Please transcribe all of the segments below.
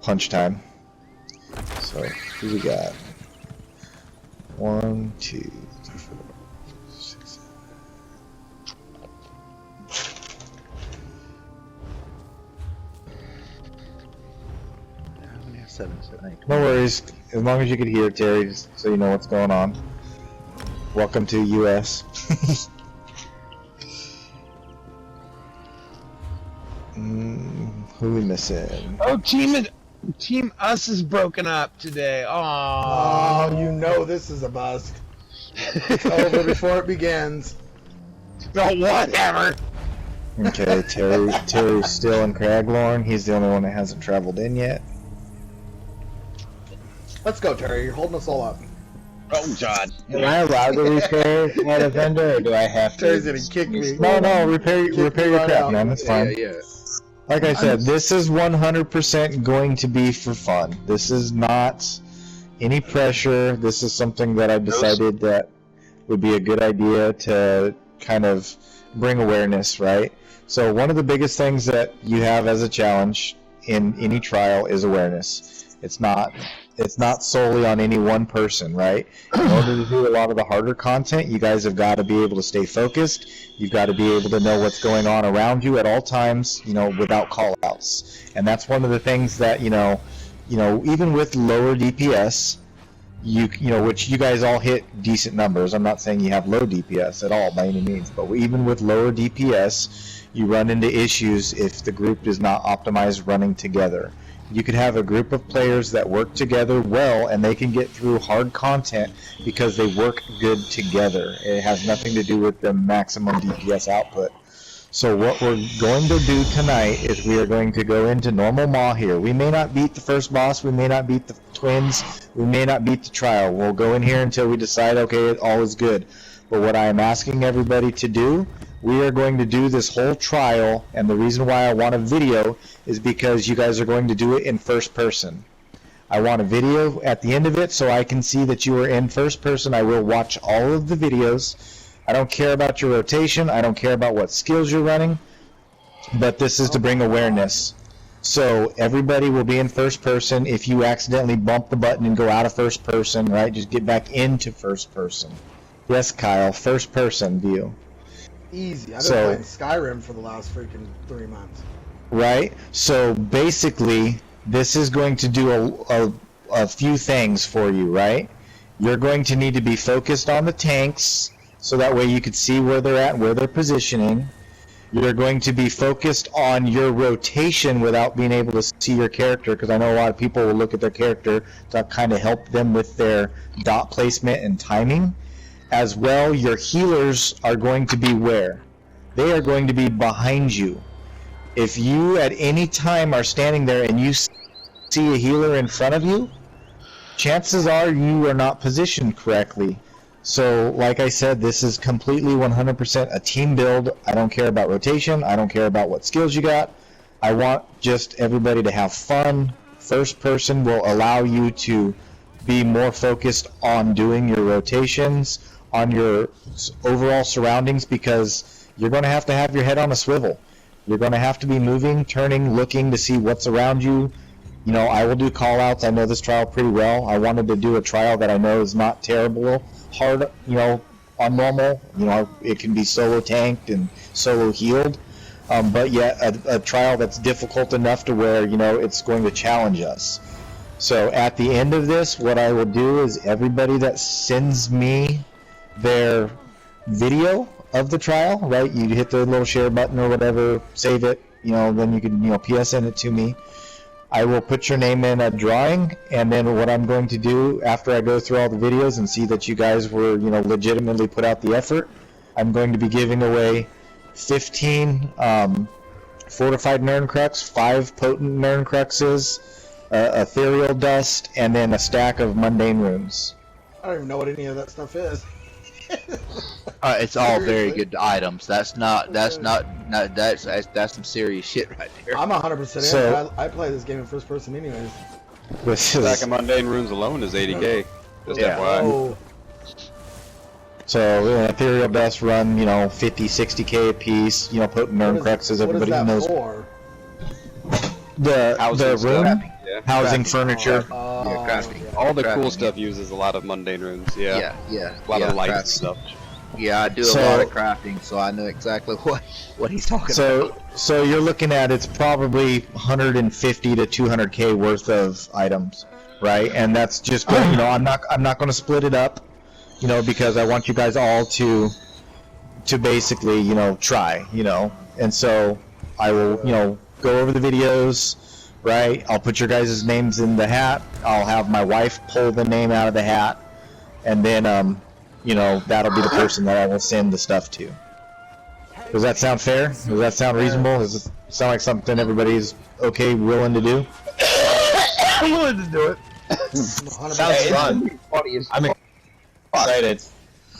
punch time. So, who we got? 1, 2, 3, 4, 6, 7, 7, 8. No worries, as long as you can hear Terry, just so you know what's going on. Welcome to US. Who we missing? Oh, Team Us is broken up today. Oh, you know this is a bust. It's over before it begins. Oh, whatever. Okay, Terry's still in Craglorn. He's the only one that hasn't traveled in yet. Let's go, Terry. You're holding us all up. Oh, God. Am I allowed to repair my defender, or do I have to? Terry's gonna kick me. No, repair your crap, man. That's fine. Yeah. Like I said, this is 100% going to be for fun. This is not any pressure. This is something that I decided that would be a good idea to kind of bring awareness, right? So one of the biggest things that you have as a challenge in any trial is awareness. It's not solely on any one person, right? In order to do a lot of the harder content, you guys have got to be able to stay focused. You've got to be able to know what's going on around you at all times, without call-outs. And that's one of the things that, even with lower DPS, which you guys all hit decent numbers. I'm not saying you have low DPS at all by any means, but even with lower DPS, you run into issues if the group is not optimized running together. You could have a group of players that work together well, and they can get through hard content because they work good together. It has nothing to do with the maximum DPS output. So what we're going to do tonight is we are going to go into normal Maw here. We may not beat the first boss, we may not beat the twins, we may not beat the trial. We'll go in here until we decide, okay, all is good. But what I am asking everybody to do, we are going to do this whole trial, and the reason why I want a video is because you guys are going to do it in first person. I want a video at the end of it so I can see that you are in first person. I will watch all of the videos. I don't care about your rotation. I don't care about what skills you're running, but this is to bring awareness. So everybody will be in first person. If you accidentally bump the button and go out of first person, right, just get back into first person. Yes, Kyle, first person view. Easy. I've been playing Skyrim for the last freaking 3 months. Right? So basically, this is going to do a few things for you, right? You're going to need to be focused on the tanks, so that way you can see where they're at and where they're positioning. You're going to be focused on your rotation without being able to see your character, because I know a lot of people will look at their character to kind of help them with their dot placement and timing. As well, your healers are going to be where? They are going to be behind you. If you at any time are standing there and you see a healer in front of you, chances are you are not positioned correctly. So, like I said, this is completely 100% a team build. I don't care about rotation. I don't care about what skills you got. I want just everybody to have fun. First person will allow you to be more focused on doing your rotations, on your overall surroundings, because you're going to have your head on a swivel. You're going to have to be moving, turning, looking to see what's around you. I will do call-outs. I know this trial pretty well. I wanted to do a trial that I know is not terrible, hard, on normal. It can be solo tanked and solo healed, but yet a trial that's difficult enough to where, it's going to challenge us. So at the end of this, what I will do is everybody that sends me their video of the trial, right? You hit the little share button or whatever, save it, then you can, PSN it to me. I will put your name in a drawing, and then what I'm going to do after I go through all the videos and see that you guys were, legitimately put out the effort, I'm going to be giving away 15 fortified Nerncrux, 5 potent Nerncruxes, ethereal dust, and then a stack of mundane runes. I don't even know what any of that stuff is. It's all very good items. That's some serious shit right there. I'm 100% in. I play this game in first person anyways. Stack of mundane runes alone is 80k. Just FYI. Oh. So ethereal dust run, 50, 60k a piece. Potent Nerncruxes. Everybody knows. For? The rune. Yeah. housing, Crafting. furniture. Yeah, crafting. All the cool Crafting. stuff uses a lot of mundane runes. Yeah. Yeah. A lot of lights and crafting. stuff. Yeah, I do a So- lot of crafting, so I know exactly what he's talking about. So you're looking at it's probably 150 to 200k worth of items, right? And that's just going, I'm not going to split it up, because I want you guys all to basically try, and so I will go over the videos, right? I'll put your guys' names in the hat. I'll have my wife pull the name out of the hat, and then that'll be the person that I will send the stuff to. Does that sound fair? Does that sound reasonable? Does it sound like something everybody's okay, willing to do? I'm willing to do it. 100%. Sounds fun. I'm excited.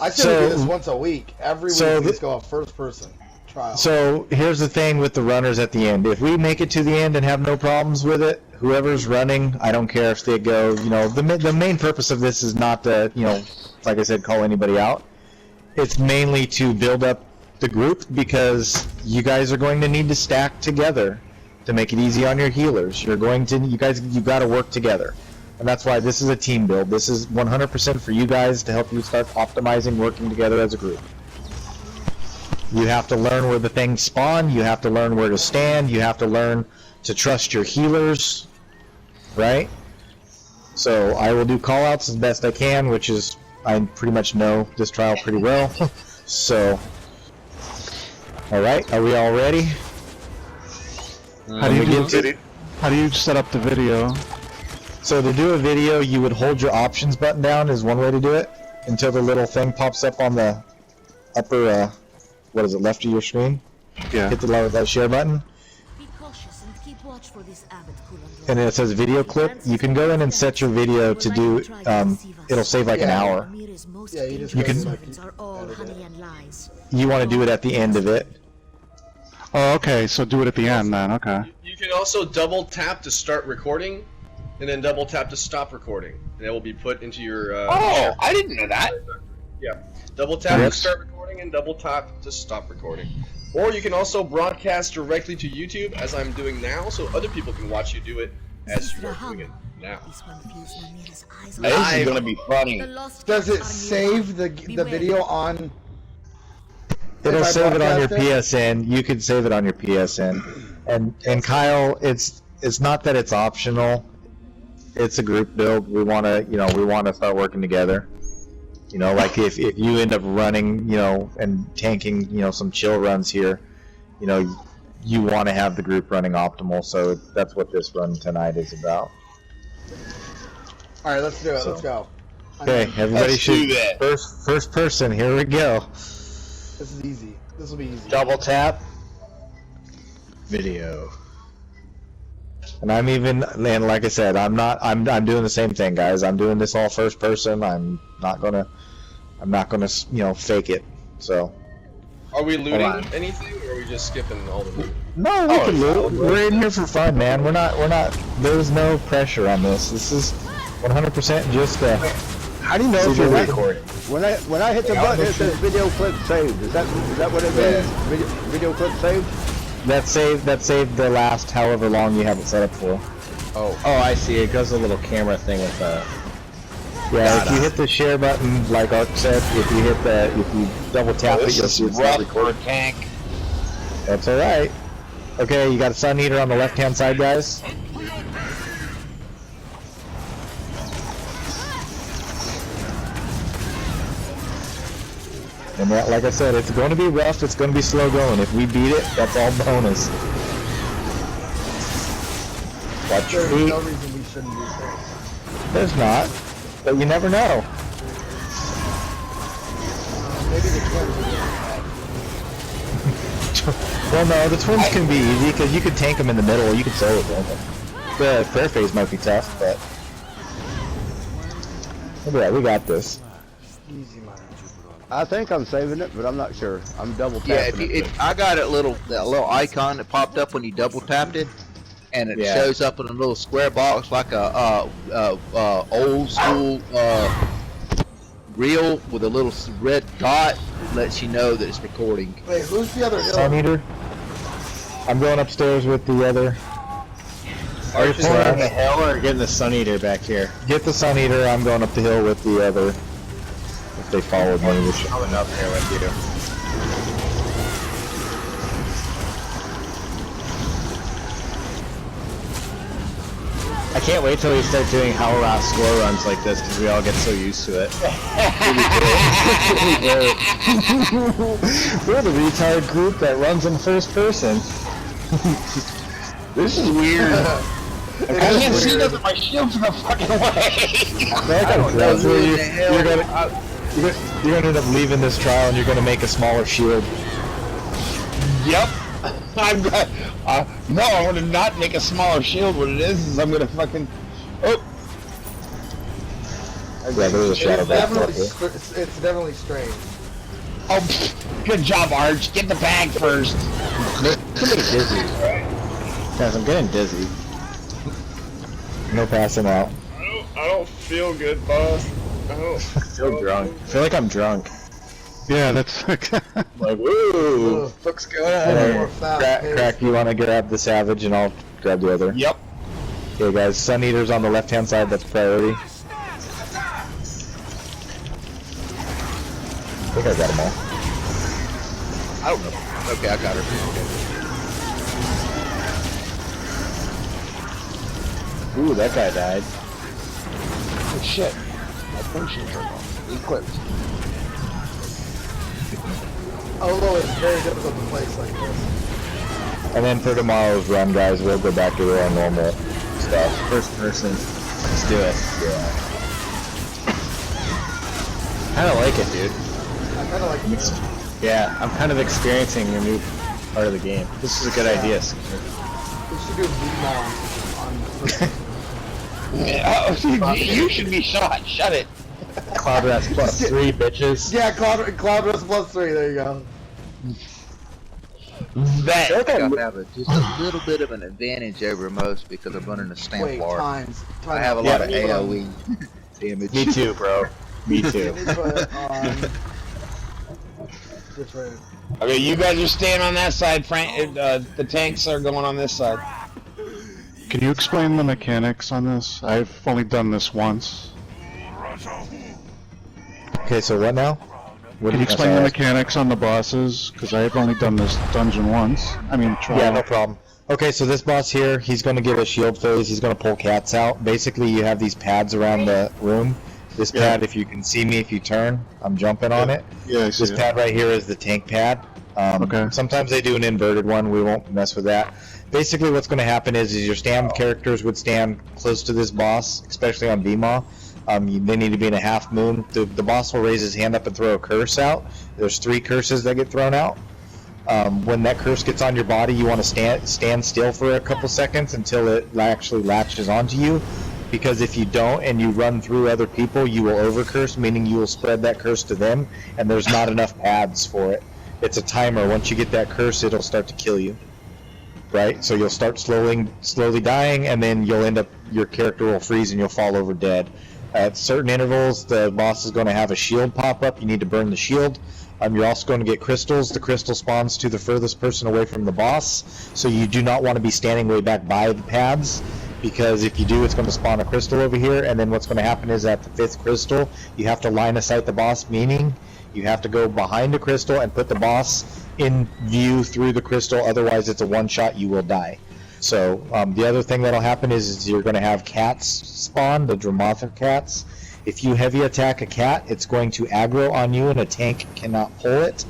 I say we do this So- once a week. Every week so we just go a first person trial. So here's the thing with the runners at the end. If we make it to the end and have no problems with it, whoever's running, I don't care if they go, the main purpose of this is not to, like I said, call anybody out. It's mainly to build up the group because you guys are going to need to stack together to make it easy on your healers. You got to work together. And that's why this is a team build. This is 100% for you guys to help you start optimizing working together as a group. You have to learn where the things spawn, you have to learn where to stand, you have to learn to trust your healers, right? So I will do callouts as best I can, which is, I pretty much know this trial pretty well. So, alright, are we all ready? How do you set up the video? So to do a video, you would hold your options button down is one way to do it, until the little thing pops up on the upper, left of your screen? Yeah. Hit that share button, Be cautious and keep watch for this abbot coolant. and then it says video clip. You can go in and set your video to do, it'll save like an hour. Yeah, you just You go can- to are all honey and lies. You want to do it at the end of it. Oh, okay. So do it at the end then. Okay. You can also double tap to start recording, and then double tap to stop recording, and it will be put into your. Oh, I didn't know that. Yeah, double tap Yes. to start recording and double tap to stop recording. Or you can also broadcast directly to YouTube, as I'm doing now, so other people can watch you do it as you are doing it now. This one feels Namira's eyes on This fire. is gonna be funny. The lost Does cats it are save the Beware. video on? It'll If I save it on your broadcast PSN. You can save it on your PSN. And Kyle, it's not that it's optional. It's a group build. We want to start working together. Like if you end up running, and tanking, some chill runs here, you want to have the group running optimal. So that's what this run tonight is about. All right, let's do it. So- Let's go. Okay, everybody Let's should do that. first person. Here we go. This is easy. This will be easy. Double tap. Video. And and like I said, I'm doing the same thing, guys. I'm doing this all first person. I'm not gonna, fake it. So. Are we looting on. anything, or are we just skipping all the loot? No, we can loot. We're in here for fun, man. We're not. There's no pressure on this. This is 100% just How do you know if video you're recording. When I hit the button, it says video clip saved. Is that what it means? Video clip saved? That saved the last however long you have it set up for. Oh, I see. It goes a little camera thing with that. Yeah, if you hit the share button, like Ark said, if you double tap it, you'll see it's not recording. tank. That's alright. Okay, you got a Sun Eater on the left-hand side, guys. And that, like I said, it's going to be rough, it's going to be slow going. If we beat it, that's all bonus. Watch your There's feet. no reason we shouldn't do this. There's not, but you never know. Maybe the twins will do it. Well, no, the twins can be easy because you could tank them in the middle, or you could solo them. The prayer phase might be tough, but yeah, we got this. Easy, man. I think I'm saving it, but I'm not sure. I'm double Yeah, tapping I got that little icon that popped up when you double tapped it, and it Yeah. shows up in a little square box like a old school reel with a little red dot. Lets you know that it's recording. Wait, who's the other Sun hill? Eater. I'm going upstairs with the other. Are you Arch is pulling left. on the hill or getting the Sun Eater back here? Get the Sun Eater, I'm going up the hill with the other. If they followed me, which I'm coming up here with you. I can't wait till we start doing Howl Rot score runs like this because we all get so used to it. We're the retard group that runs in first person. This is weird. I can't see nothing. My shield's in the fucking way. You're gonna end up leaving this trial and you're gonna make a smaller shield. Yep. I'm no, I want to not make a smaller shield. What it is I'm gonna fucking. Oh. Yeah, there's a shadow back up here. It's definitely strange. Oh, good job, Arch. Get the bag first. I'm getting dizzy. Guys, I'm getting dizzy. No passing out. I don't feel good, boss. I don't feel drunk. I feel like I'm drunk. Yeah, that's Like, woo! What's going on? Crack, you want to grab the Savage and I'll grab the other? Yep. Okay, guys, Sun Eater's on the left-hand side, that's priority. I think I got them all. I don't know. Okay, I got her. Okay. Ooh, that guy died. Oh shit. My potion's equipped. Although it's very difficult to place like this. And then for tomorrow's run, guys, we'll go back to our normal stuff. First person. Let's do it. Yeah. Kinda like it, dude. I kind of like it. Yeah, I'm kind of experiencing a new part of the game. This is a good idea. We should do VMON on You should be shot. Shut it. Cloud Rest plus 3, bitches. Yeah, Cloud Rest plus 3, there you go. That. I have just a little bit of an advantage over most because I'm running a stamp Wait, bar. times. I have a lot of AoE damage. Me too, bro. Me too. Different. Okay, you guys are staying on that side, Frank. The tanks are going on this side. Can you explain the mechanics on this? I've only done this once. Okay, so what now? What Can you explain the mechanics on the bosses? Because I've only done this dungeon once. I mean, trial. Yeah, no problem. Okay, so this boss here, he's going to get a shield phase. He's going to pull cats out. Basically, you have these pads around the room. This pad, if you can see me, if you turn, I'm jumping on it. Yeah, I see This pad right here is the tank pad. Okay. Sometimes they do an inverted one. We won't mess with that. Basically, what's going to happen is your stand characters would stand close to this boss, especially on VMAW. They need to be in a half moon. The boss will raise his hand up and throw a curse out. There's 3 curses that get thrown out. When that curse gets on your body, you want to stand still for a couple seconds until it actually latches onto you. Because if you don't and you run through other people, you will overcurse, meaning you will spread that curse to them, and there's not enough pads for it. It's a timer. Once you get that curse, it'll start to kill you. Right? So you'll start slowly dying, and then you'll end up, your character will freeze and you'll fall over dead. At certain intervals, the boss is going to have a shield pop up. You need to burn the shield. You're also going to get crystals. The crystal spawns to the furthest person away from the boss, so you do not want to be standing way back by the pads, because if you do, it's going to spawn a crystal over here, and then what's going to happen is at the 5th crystal, you have to line of sight the boss, meaning you have to go behind the crystal and put the boss in view through the crystal, otherwise it's a one-shot, you will die. So the other thing that'll happen is you're going to have cats spawn, the Dramatha cats. If you heavy attack a cat, it's going to aggro on you, and a tank cannot pull it.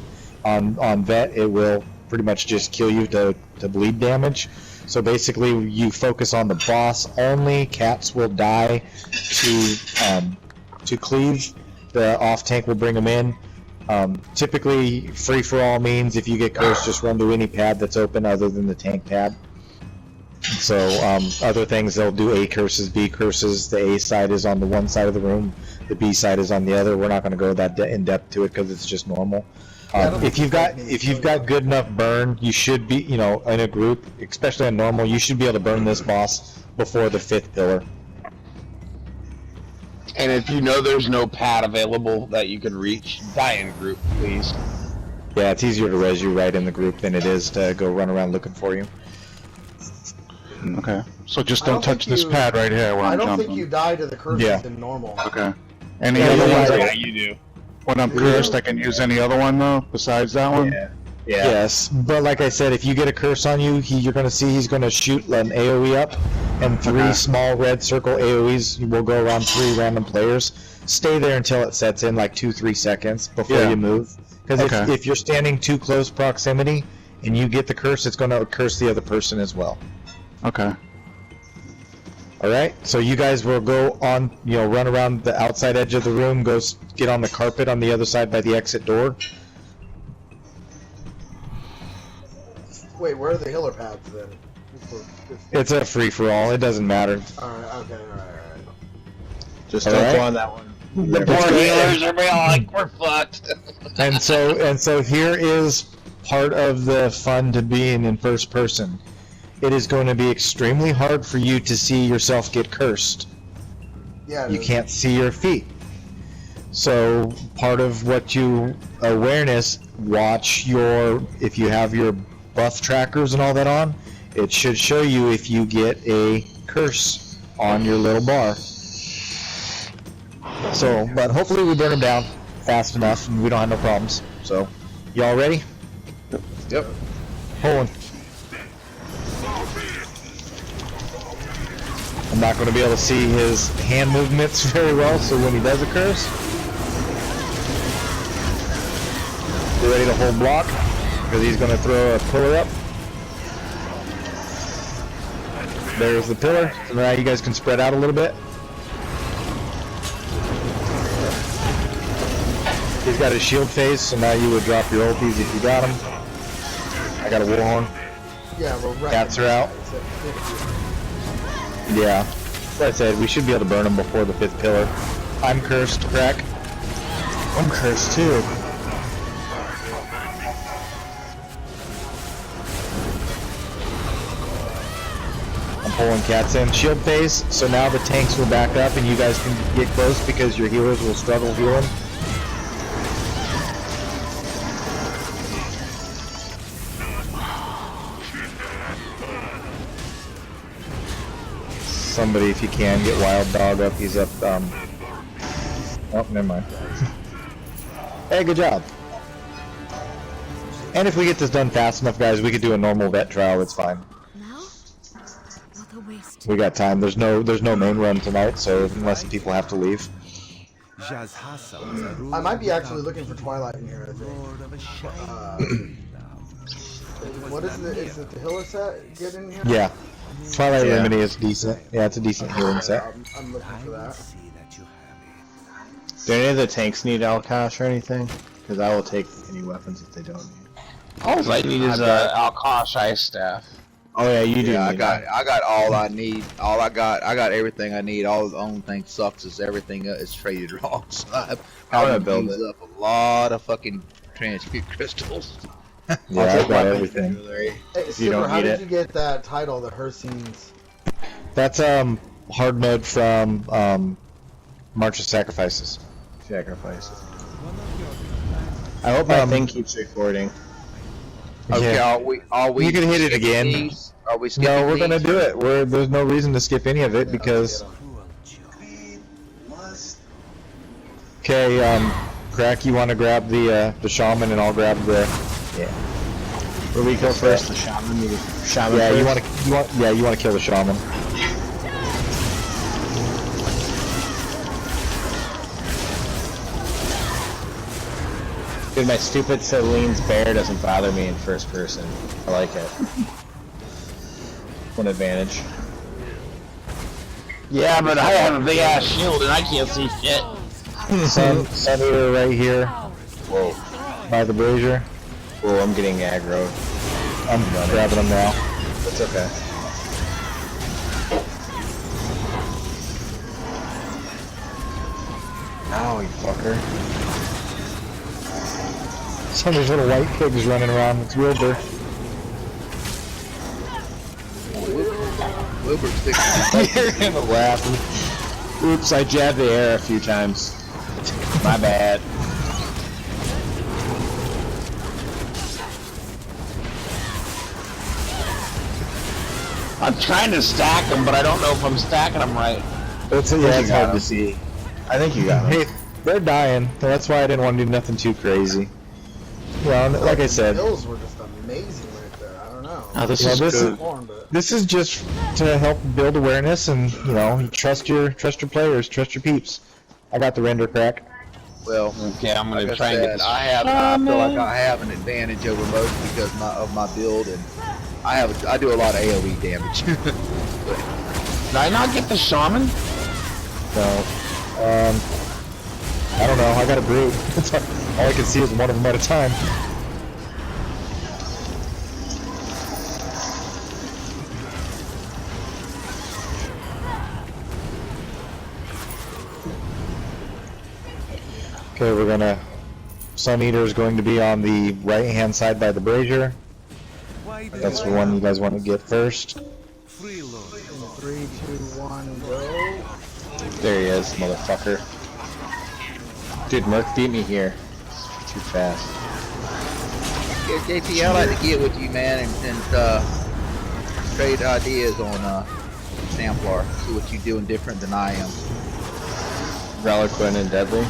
On vet, it will pretty much just kill you to bleed damage. So basically, you focus on the boss only. Cats will die to cleave. The off tank will bring them in. Typically, free for all means, if you get cursed, just run to any pad that's open other than the tank pad. So other things, they'll do A curses, B curses. The A side is on the one side of the room, the B side is on the other. We're not going to go that in depth to it because it's just normal. If you've got good enough burn, you should be, in a group, especially on normal, you should be able to burn this boss before the 5th pillar. And if you know there's no pad available that you can reach, die in group, please. Yeah, it's easier to res you right in the group than it is to go run around looking for you. Okay. So just I don't don't touch think this you- pad right here where I I'm don't jumping. think you die to the curses Yeah. in normal. Okay. Any Yeah, other yeah, ones? Yeah, you do. When I'm Do cursed, you? I can use any other one though, besides that one? Yeah. Yes, but like I said, if you get a curse on you, you're going to see he's going to shoot an AoE up, and 3 Okay. small red circle AoEs will go around 3 random players. Stay there until it sets in, like 2-3 seconds before Yeah. you move. Because Okay. if you're standing too close proximity and you get the curse, it's going to curse the other person as well. Okay. All right, so you guys will go on, run around the outside edge of the room, get on the carpet on the other side by the exit door. Wait, where are the healer pads then? It's a free-for-all, it doesn't matter. Alright, okay, alright. Just All don't right. go on that one. The Poor healers are being like, we're fucked. And so here is part of the fun to being in first person. It is going to be extremely hard for you to see yourself get cursed. Yeah, You can't see your feet. So part of what you awareness, watch if you have your buff trackers and all that on, it should show you if you get a curse on your little bar. So, but hopefully we burn them down fast enough and we don't have no problems. So, y'all ready? Yep. Pulling. I'm not going to be able to see his hand movements very well, so when he does a curse, get ready to hold block, because he's going to throw a pillar up. There's the pillar. So now you guys can spread out a little bit. He's got his shield phase, so now you would drop your ulties if you got him. I got a warhorn. Yeah, we're right. Cats are out. Yeah. Like I said, we should be able to burn them before the 5th pillar. I'm cursed, crack. I'm cursed too. I'm pulling cats in. Shield phase, so now the tanks will back up and you guys can get close because your healers will struggle healing. Somebody, if you can, get Wild Dog up. He's up, oh, never mind. Hey, good job. And if we get this done fast enough, guys, we could do a normal vet trial. It's fine. Now? What a waste. We got time. There's no main run tonight, so unless people have to leave. I might be actually looking for Twilight in here, I think. What is it? Is it the healer set get in here? Yeah. Twilight Yeah. Remedy is decent. Yeah, it's a decent healing set. I'm looking for that. Do any of the tanks need Alkash or anything? Because I will take any weapons if they don't need. All I need is a Alkash ice staff. Oh yeah, you do. Yeah, need I got all I need. I got everything I need. All the only thing sucks is everything is traded wrong. So I'm I've gonna build used it. up a lot of fucking transmute crystals. Yeah, I got everything. Hey, you Super, don't how need did it. you get that title, the Herseens? That's hard mode from March of Sacrifices. Sacrifice. I hope my Um, thing keeps recording. Okay, Yeah. are we? You can hit it skipping again. these? Are we skipping No, we're gonna these? do it. There's no reason to skip any of it because. Okay, Crack, you want to grab the shaman, and I'll grab the. Where we go first? The shaman. The shaman. Yeah, first? you want to kill the shaman. Dude, my stupid Celine's bear doesn't bother me in first person. I like it. One advantage. Yeah, but I have a big ass shield and I can't see shit. Sun Eater right here Whoa. by the brazier. Whoa, I'm getting aggroed. I'm grabbing him now. That's okay. Ow, you fucker. Some of these little white pigs running around. It's Wilbur. Wilbur's fixing You're gonna laugh. Oops, I jabbed the air a few times. My bad. I'm trying to stack them, but I don't know if I'm stacking them right. It's hard to see. I think you got him. Hey, they're dying. That's why I didn't want to do nothing too crazy. Well, like I said, Hills were just amazing right there. I don't know. Oh, this well, is this good. is Form, but this is just to help build awareness and you trust your players, trust your peeps. I got the render crack. Well, Okay, I'm gonna like try I and get said, this. I feel like I have an advantage over most because of my build, and I do a lot of AOE damage. Did I not get the shaman? So, I don't know. I got a brute. All I can see is one of them at a time. Okay, we're gonna. Sun Eater is going to be on the right-hand side by the brazier. That's the one you guys want to get first. 3, 2, 1, go. There he is, motherfucker. Dude, Merc beat me here. It's too fast. Yeah, JP, I like to get with you, man, and trade ideas on Samplar. See what you're doing different than I am. Reliquant and Deadly.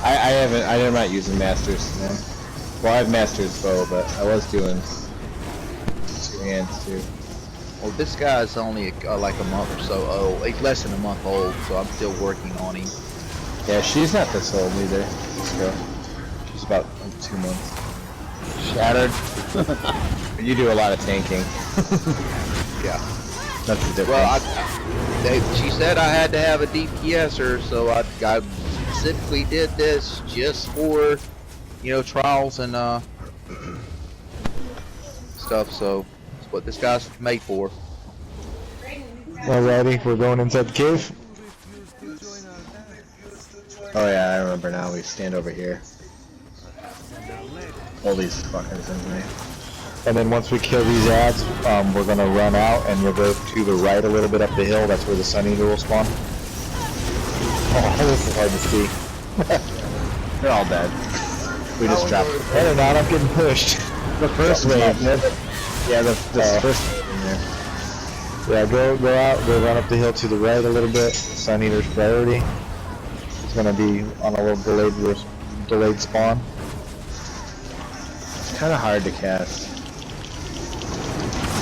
I'm not using Masters, man. Well, I have Masters bow, but I was doing 2 hands too. Well, this guy's only like a month or so old. He's less than a month old, so I'm still working on him. Yeah, she's not this old either. This girl. She's about like 2 months. Shattered. You do a lot of tanking. Yeah. That's the difference. Well, she said I had to have a DPSer, so I specifically did this just for, trials and stuff. So that's what this guy's made for. Alrighty, we're going inside the cave. Oh yeah, I remember now. We stand over here. All these fuckers in there. And then once we kill these ads, we're gonna run out and you'll go to the right a little bit up the hill. That's where the Sun Eater will spawn. Oh, this is hard to see. They're all dead. We just dropped. No, they're not. I'm getting pushed. The first wave. Yeah, the first wave in there. Yeah, go out. Go run up the hill to the right a little bit. Sun Eater's priority. It's gonna be on a little delayed spawn. It's kind of hard to cast.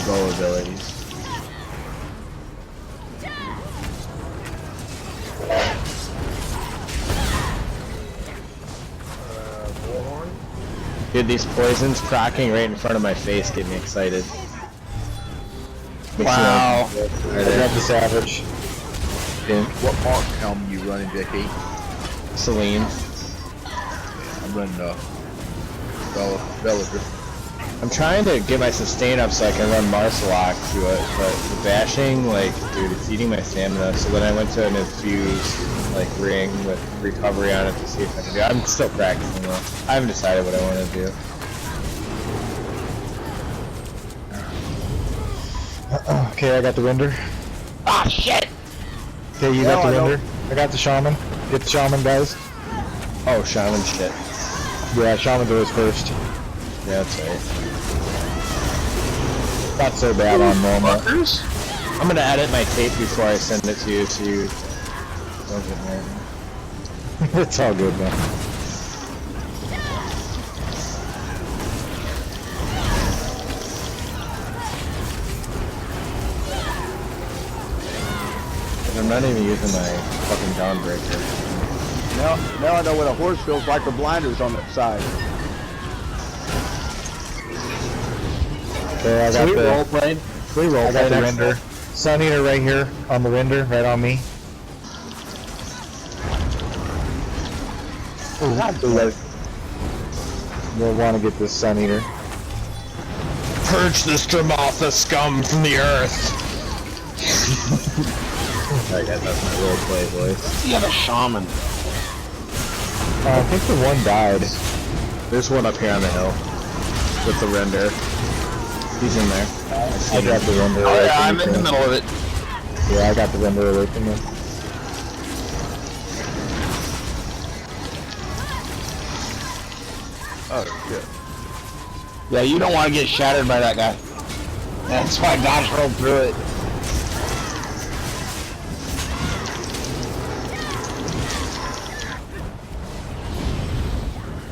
Bow abilities. Bullhorn. Dude, these poisons cracking right in front of my face get me excited. Wow. I got the Savage. What mark helm you running, Vicky? Celine. I'm running Villager. I'm trying to get my sustain up so I can run Marcelok to it, but the bashing, like, dude, it's eating my stamina. So then I went to an infused, like, ring with recovery on it to see if I can do it. I'm still practicing though. I haven't decided what I want to do. Okay, I got the render. Ah, shit! Okay, you got the render. I got the Shaman. Get the Shaman, guys. Oh, shaman shit. Yeah, Shaman goes first. Yeah, that's right. Not so bad on normal. I'm gonna edit my tape before I send it to you so you don't get mad. It's all good, man. I'm not even using my fucking Dawnbreaker. Now I know what a horse feels like with blinders on that side. Okay, I got So we the roleplayed. I got the render. Sun Eater right here on the render, right on me. We'll want to get this Sun Eater. Purge the Stramatha scum from the earth. Alright, that's my roleplay voice. The other shaman. I think the one died. There's one up here on the hill with the render. He's in there. I got the render. Oh away yeah, from I'm in the you. middle of it. Yeah, I got the render away from you. Oh, shit. Yeah, you don't want to get shattered by that guy. That's why I dodge rolled through it.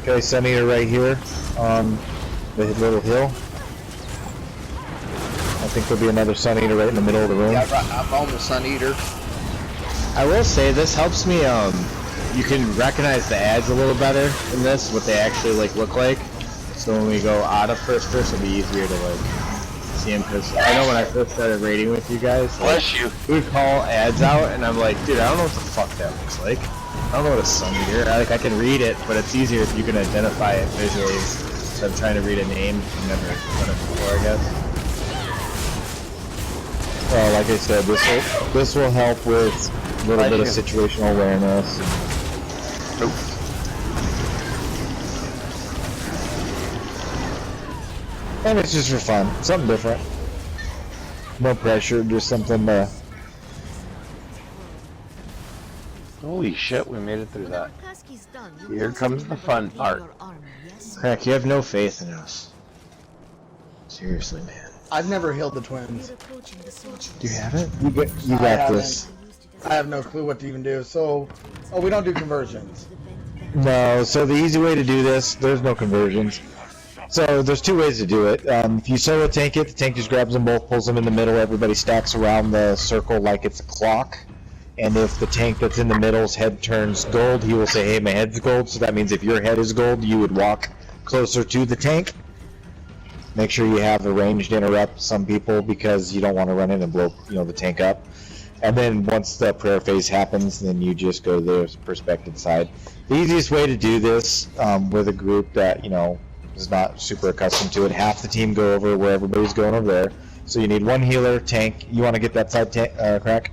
Okay, Sun Eater right here on the little hill. I think there'll be another Sun Eater right in the middle of the room. Yeah, I'm on the Sun Eater. I will say this helps me. You can recognize the ads a little better in this, what they actually like look like. So when we go out of first person, it'll be easier to like see them. Because I know when I first started raiding with you guys, like, Bless you. we would call ads out, and I'm like, dude, I don't know what the fuck that looks like. I don't know what a Sun Eater. I can read it, but it's easier if you can identify it visually instead of trying to read a name. I've never done it before, I guess. Like I said, this will help with a little bit of situational awareness. Nope. And it's just for fun, something different. No pressure, just something Holy shit, we made it through that. Task is done. You Here will comes see the fun in part. your army, yes? Heck, you have no faith in us. Seriously, man. I've never healed the twins. We're approaching the soldiers. Do you have it? you got this. I have no clue what to even do. So, oh, we don't do conversions. No, so the easy way to do this, there's no conversions. So there's two ways to do it. If you solo tank it, the tank just grabs them both, pulls them in the middle, everybody stacks around the circle like it's a clock. And if the tank that's in the middle's head turns gold, he will say, hey, my head's gold. So that means if your head is gold, you would walk closer to the tank. Make sure you have a ranged interrupt some people because you don't want to run in and blow the tank up. And then once the prayer phase happens, then you just go to the perspective side. The easiest way to do this with a group that is not super accustomed to it, half the team go over where everybody's going over there. So you need one healer, tank. You want to get that side crack?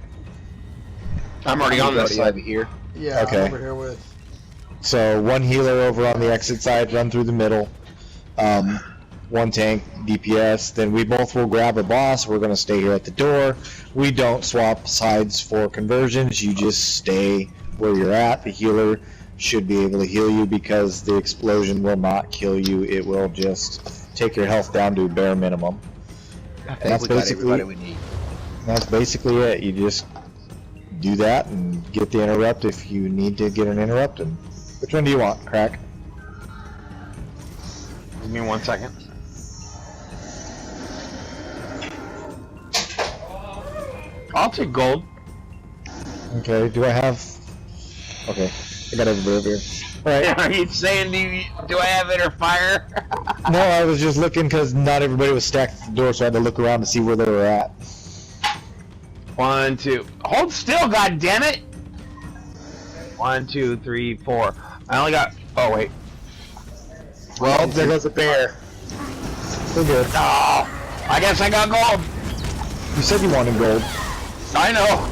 I'm already on this side. Over here. Yeah, Okay. I'm over here with. So one healer over on the exit side, run through the middle. One tank, DPS. Then we both will grab a boss. We're going to stay here at the door. We don't swap sides for conversions. You just stay where you're at. The healer should be able to heal you because the explosion will not kill you. It will just take your health down to a bare minimum. I think we got everybody we need. That's basically it. You just do that and get the interrupt if you need to get an interrupt. And which one do you want, Crack? Give me 1 second. I'll take gold. Okay, do I have... Okay, I got everybody over here. Alright. Are you saying do I have it or fire? No, I was just looking because not everybody was stacked at the door, so I had to look around to see where they were at. 1, 2. Hold still, goddammit! 1, 2, 3, 4. I only got. Oh wait. Well, there goes a bear. We're good. Oh, I guess I got gold. You said you wanted gold. I know.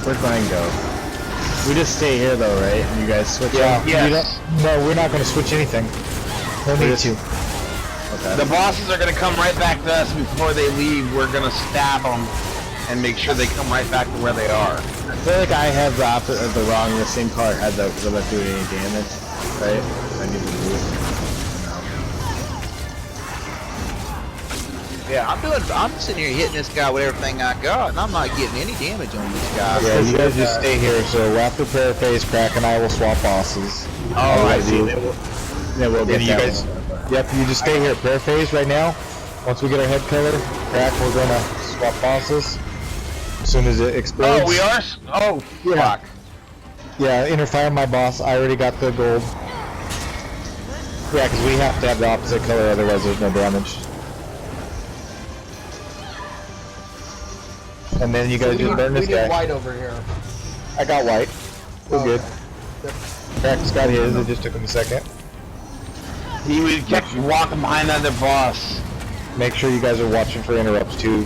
Where'd mine go? We just stay here though, right? And you guys switch Yeah. out? Yes. No, we're not going to switch anything. No need to. Okay. The bosses are gonna come right back to us before they leave. We're gonna stab them and make sure they come right back to where they are. I feel like I have the same color head though, because I'm not doing any damage, right? I need to do it. Yeah, I'm sitting here hitting this guy with everything I got, and I'm not getting any damage on this guy. Yeah, you guys just stay here, so after prayer phase, Crack and I will swap bosses. Oh, I see. Then we'll get you that guys. one. Yep, you just stay here at prayer phase right now. Once we get our head color, Crack, we're gonna swap bosses. As soon as it explodes. Oh, we are? Oh, Yeah. fuck. Yeah, interfire my boss. I already got the gold. Yeah, because we have to have the opposite color, otherwise there's no damage. And then you guys just burn this we need guy. white over here. I got white. We're good. Yep. Crack's got his. It just took him a second. He would kept walking behind the other boss. Make sure you guys are watching for interrupts too.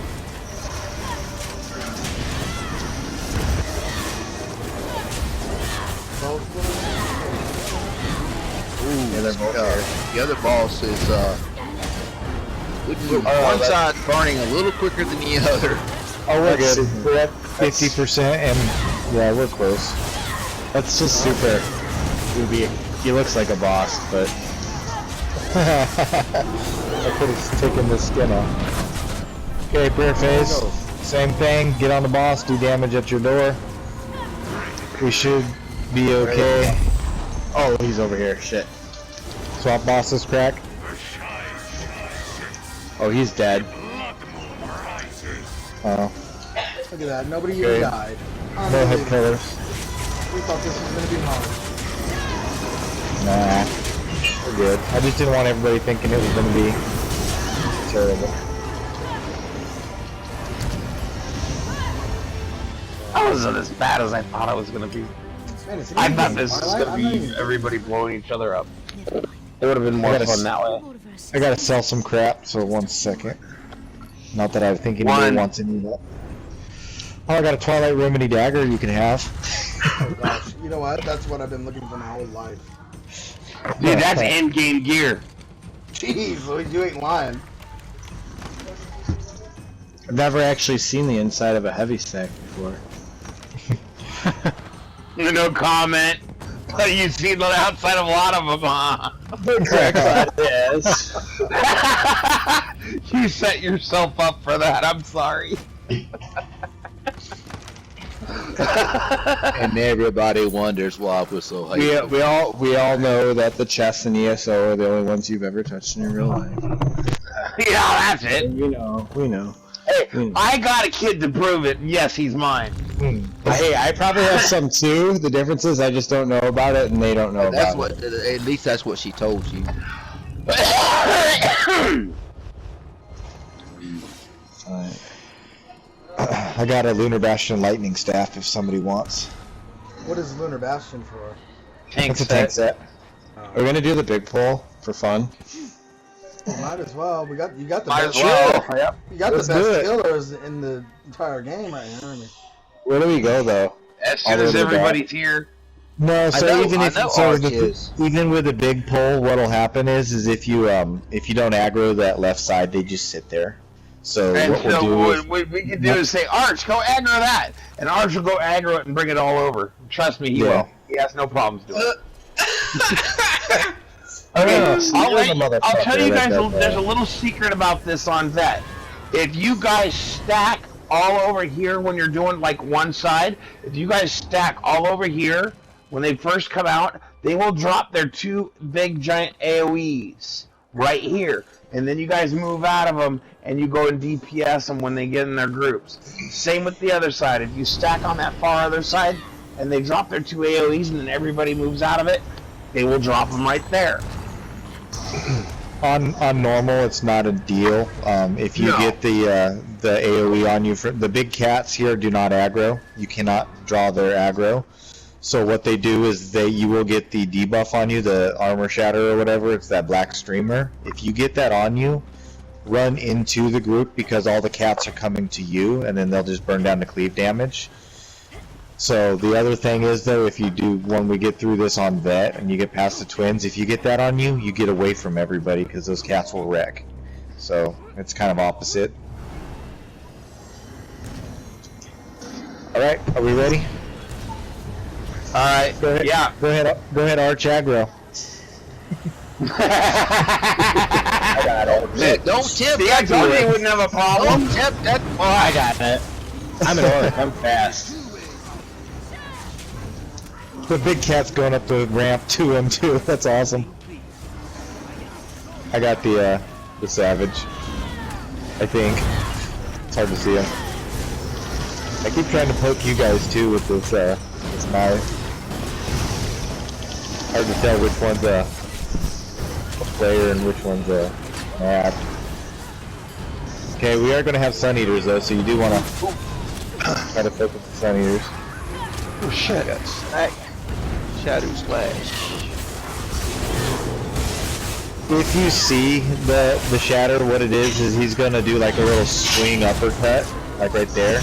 Ooh, Yeah, they're both here. the other boss is one side's burning a little quicker than the other. Oh, we're That's- good. We're at 50%, and yeah, we're close. That's just super. He looks like a boss, but I could have taken the skin off. Okay, Bear Face. Same thing. Get on the boss. Do damage at your door. We should be okay. oh, he's over here. Shit. Swap bosses, crack. Oh, he's dead. Oh, Look at that. Nobody even died. no head Unbelievable. killers. We thought this was gonna be hard. Nah, we're good. I just didn't want everybody thinking it was going to be terrible. That wasn't as bad as I thought it was gonna be. Man, it's I easy. thought this was Twilight, gonna I'm not be even- everybody blowing each other up. It would have been more gotta fun that way. I gotta sell some crap, so 1 second. Not that I think anybody One. wants any of that. Oh, I got a Twilight Remedy dagger you can have. Oh gosh, you know what? That's what I've been looking for my whole life. Dude, that's end game gear. Jeez, Louis, you ain't lying. I've never actually seen the inside of a heavy stack before. No comment. But you've seen the outside of a lot of them, huh? Yes. You set yourself up for that. I'm sorry. And everybody wonders why I was so hyped. We all know that the chests in ESO are the only ones you've ever touched in your real life. Yeah, that's it. We know. Hey, I got a kid to prove it. Yes, he's mine. Hey, I probably have some too. The difference is I just don't know about it, and they don't know That's about what. At least that's what she told you. it. I got a Lunar Bastion Lightning Staff if somebody wants. What is Lunar Bastion for? Tank It's a tank set. We're gonna do the big pull for fun. Might as well. You got the Might best. as well. Yep. You got Let's the do best it. killers in the entire game right now. Where do we go though? As soon Other as than everybody's here. No, so know- even I if know so Arch the, is. even with a big pull, what'll happen is if you don't aggro that left side, they just sit there. So And what we'll so do is what we can do is say, Arch, go aggro that. And Arch will go aggro it and bring it all over. Trust me, he Yeah. will. He has no problems doing it. Oh, Okay, no, I'll tell you guys, that does there's that. a little secret about this on Vet. If you guys stack all over here when you're doing like one side, if you guys stack all over here, when they first come out, they will drop their two big giant AoEs right here. And then you guys move out of them and you go and DPS them when they get in their groups. Same with the other side. If you stack on that far other side and they drop their two AoEs and then everybody moves out of it, they will drop them right there. On normal, it's not a deal. If you No. get the AOE on you, for the big cats here do not aggro. You cannot draw their aggro. So what they do is you will get the debuff on you, the armor shatter or whatever. It's that black streamer. If you get that on you, run into the group because all the cats are coming to you, and then they'll just burn down the cleave damage. So the other thing is though, if you do, when we get through this on Vet and you get past the twins, if you get that on you, you get away from everybody because those cats will wreck. So it's kind of opposite. Alright, are we ready? Alright, Go ahead. yeah. Go ahead, Arch aggro. I got it. Don't tip See, I that told you boy. you wouldn't have a problem. Don't tip that boy. I got it. I'm an orc. I'm fast. The big cat's going up the ramp to him too. That's awesome. I got the savage. I think it's hard to see him. I keep trying to poke you guys too with this knife. Hard to tell which one's a player and which one's a map. Okay, we are going to have Sun Eaters though, so you do want to try to focus the Sun Eaters. Oh shit. Shadow Slash. If you see the shatter, what it is he's gonna do like a little swing uppercut, like right there.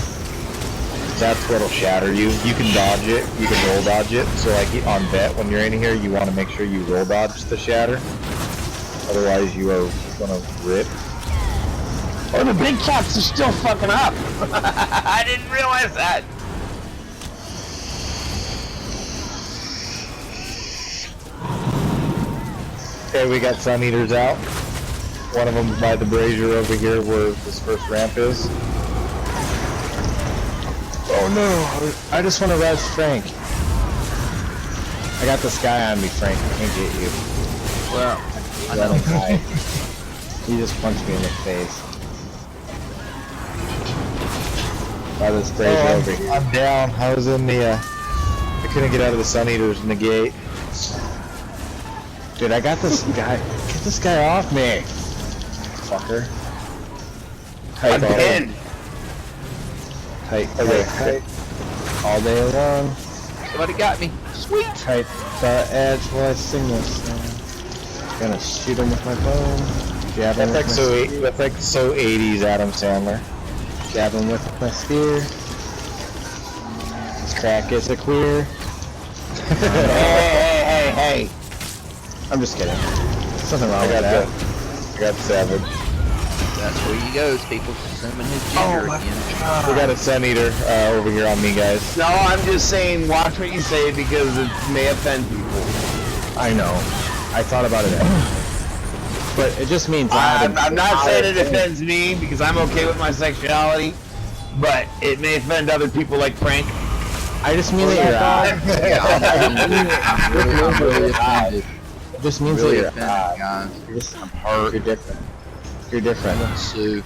That's what'll shatter you. You can dodge it, you can roll dodge it. So like on Vet, when you're in here, you want to make sure you roll dodge the shatter. Otherwise, you are gonna rip. Oh, the big cats are still fucking up. I didn't realize that. Okay, we got Sun Eaters out. One of them by the brazier over here where this first ramp is. Oh no, I just want to res Frank. I got this guy on me, Frank. I can't get you. Well, I Let know. him die. He just punched me in the face. By this brazier over here. I'm down. I was in the, I couldn't get out of the Sun Eaters in the gate. Dude, I got this guy. Get this guy off me. Fucker. I'm pinned. Tight, tight. All day long. Somebody got me. Sweet. Tight the edge while I sing this song. Gonna shoot him with my bow. Jab him That's like so 80s Adam Sandler. Jab him with my spear. This crack gets it clear. Hey. I'm just kidding. There's nothing wrong with that. I got Savage. That's where he goes, people. Summon his ginger again. We got a Sun Eater over here on me, guys. No, I'm just saying, watch what you say because it may offend people. I know. I thought about it. But it just means I'm not saying it offends me because I'm okay with my sexuality, but it may offend other people like Frank. I just mean that you're I'm really offended. It just means Really that offended, guys. you're just You're different. You're different. I'm gonna sue.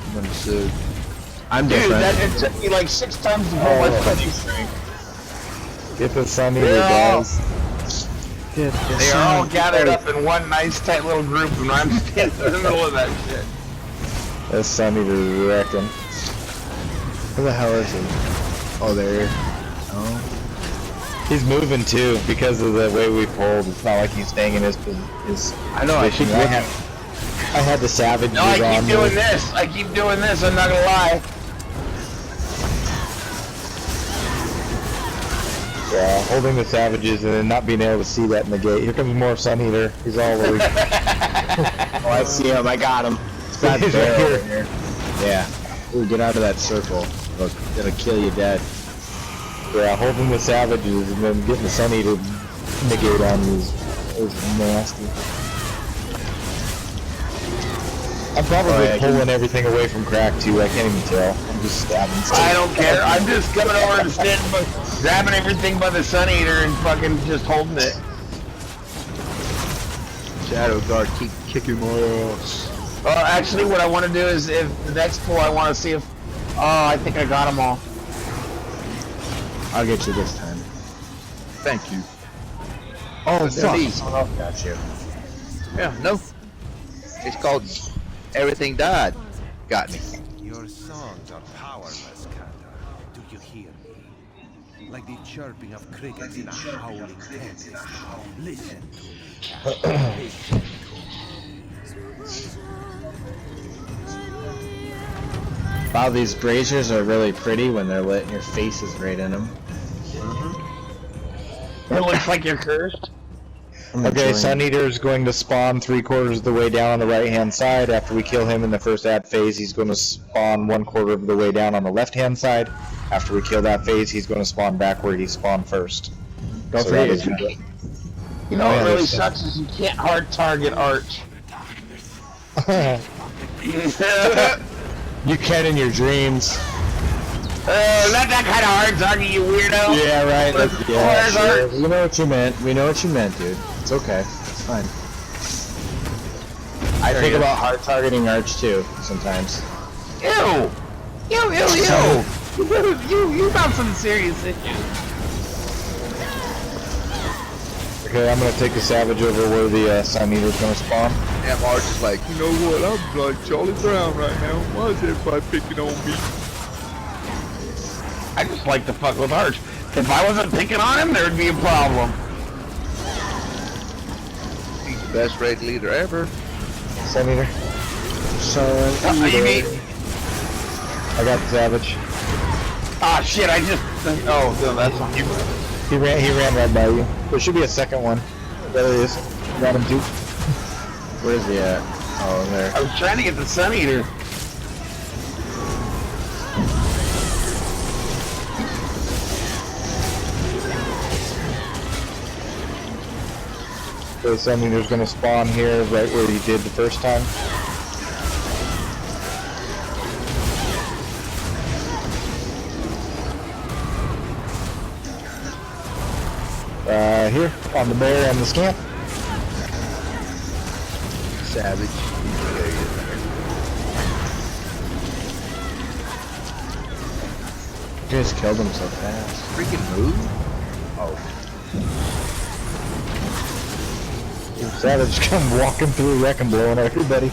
I'm gonna sue. I'm Dude, different. it took me like 6 times to pull my fucking Frank. Get the Sun Eater, Yeah. guys. They are all gathered up in one nice tight little group and I'm standing in the middle of that shit. This Sun Eater's wrecking. Where the hell is he? Oh, there he is. He's moving too because of the way we pulled. It's not like he's staying in his I know, I position. keep I had the Savage No, I on keep doing me. this. I keep doing this, I'm not gonna lie. Yeah, holding the Savages and then not being able to see that in the gate. Here comes more Sun Eater. He's all over. Oh, I see him. I got him. It's got He's bear right over here. Yeah. Ooh, get out of that circle. It'll kill you dead. Yeah, holding the Savages and then getting the Sun Eater negate on me is nasty. I'm probably pulling everything away from crack too. I can't even tell. I'm just stabbing stuff. I don't care. I'm just coming over and standing by, grabbing everything by the Sun Eater and fucking just holding it. Shadow Guard keep kicking my ass. Actually, what I want to do is, if the next pull, I want to see if. Oh, I think I got them all. I'll get you this time. Thank you. Oh, fuck. Someone else got you. Yeah, no. It's called Everything Died. Got me. Your songs are powerless, Kanda. Do you hear me? Like the chirping of crickets in a howling tempest. Listen to me, Kanda. Listen to me. Wow, these braziers are really pretty when they're lit and your face is right in them. It looks like you're cursed. Okay, Sun Eater is going to spawn 3/4 of the way down on the right hand side. After we kill him in the first ad phase, he's going to spawn 1/4 of the way down on the left hand side. After we kill that phase, he's going to spawn back where he spawned first. Don't So forget that is- You know what really sucks is you can't hard target Arch. You can in your dreams. Not that kind of hard target, you weirdo. Yeah, right. Where's Yeah, sure. Arch? We know what you meant. We know what you meant, dude. It's okay. It's fine. I think about hard targeting Arch too sometimes. Ew! Ew! You got some serious issues. Okay, I'm going to take the Savage over where the Sun Eater's going to spawn. And Marge is like, you know what? I'm like Charlie Brown right now. Why is everybody picking on me? I just like to fuck with Arch. If I wasn't picking on him, there'd be a problem. He's the best raid leader ever. Sun Eater. You mean? I got the Savage. Ah, shit! I just. Oh, no, that's on you. He ran right by you. There should be a second one. There he is. Got him too. Where's he at? Oh, there. I was trying to get the Sun Eater. So Sunninger's gonna spawn here right where he did the first time. Here, on the bear and the scamp. Savage. You guys killed him so fast. Freaking move. Oh. Savage come walking through wreck and blowing everybody.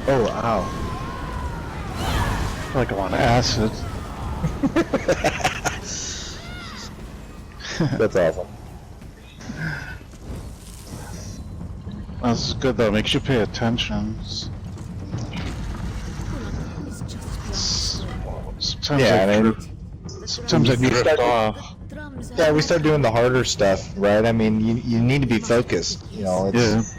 Oh, ow. I feel like I'm on acid. That's awesome. This is good though, makes you pay attention. Sometimes sometimes I drift off. Yeah, we start doing the harder stuff, right? I mean, you need to be focused, you know. It's,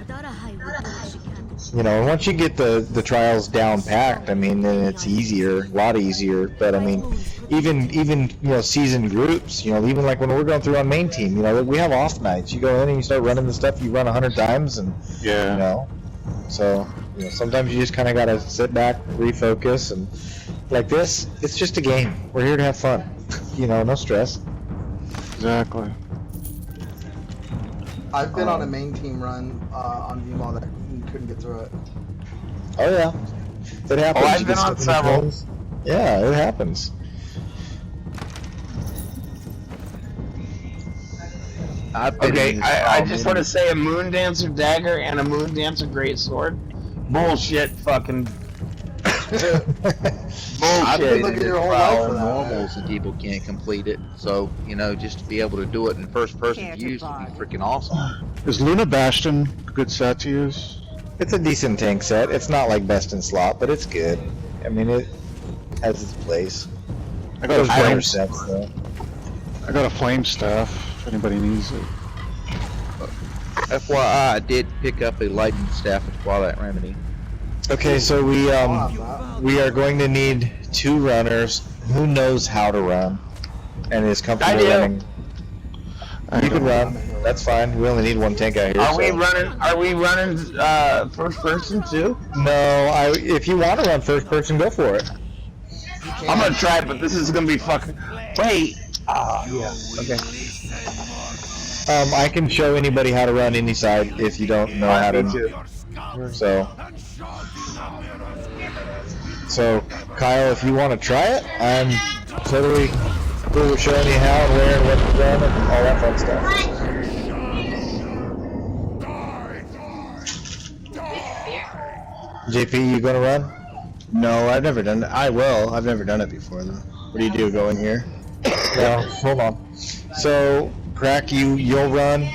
you know, once you get the trials down packed, I mean, then it's easier, a lot easier. But I mean, even you know, seasoned groups, you know, even like when we're going through on main team, you know, we have off nights. You go in and you start running the stuff you run 100 times, and you know, so you know, sometimes you just kind of gotta sit back, refocus, and like this, it's just a game. We're here to have fun, you know, no stress. Exactly. I've been on a main team run on VMall that couldn't get through it. Oh yeah, it happens. Oh, I've been on several. Yeah, it happens. Okay, I just want to say a Moon Dancer dagger and a Moon Dancer greatsword. Bullshit, fucking. I've been looking in your the whole trial life for that. normals and people can't complete it. So, you know, just to be able to do it in first person views would be freaking awesome. Is Luna Bastion a good set to use? It's a decent tank set. It's not like best in slot, but it's good. I mean, it has its place. I got Those a flame better sets, though. I got a flame staff if anybody needs it. FYI, I did pick up a lightning staff at Twilight Remedy. Okay, so we are going to need 2 runners. Who knows how to run and is comfortable running? You can run. That's fine. We only need 1 tank out here. Are we running first person too? No, if you want to run first person, go for it. I'm gonna try it, but this is gonna be fucking. Wait. Yeah. Okay. I can show anybody how to run any side if you don't know how to. So, Kyle, if you want to try it, I'm totally cool with showing you how and where and what to run and all that fun stuff. JP, you gonna run? No, I've never done it. I will. I've never done it before though. What do you do going here? No, hold on. So, Crack, you'll run.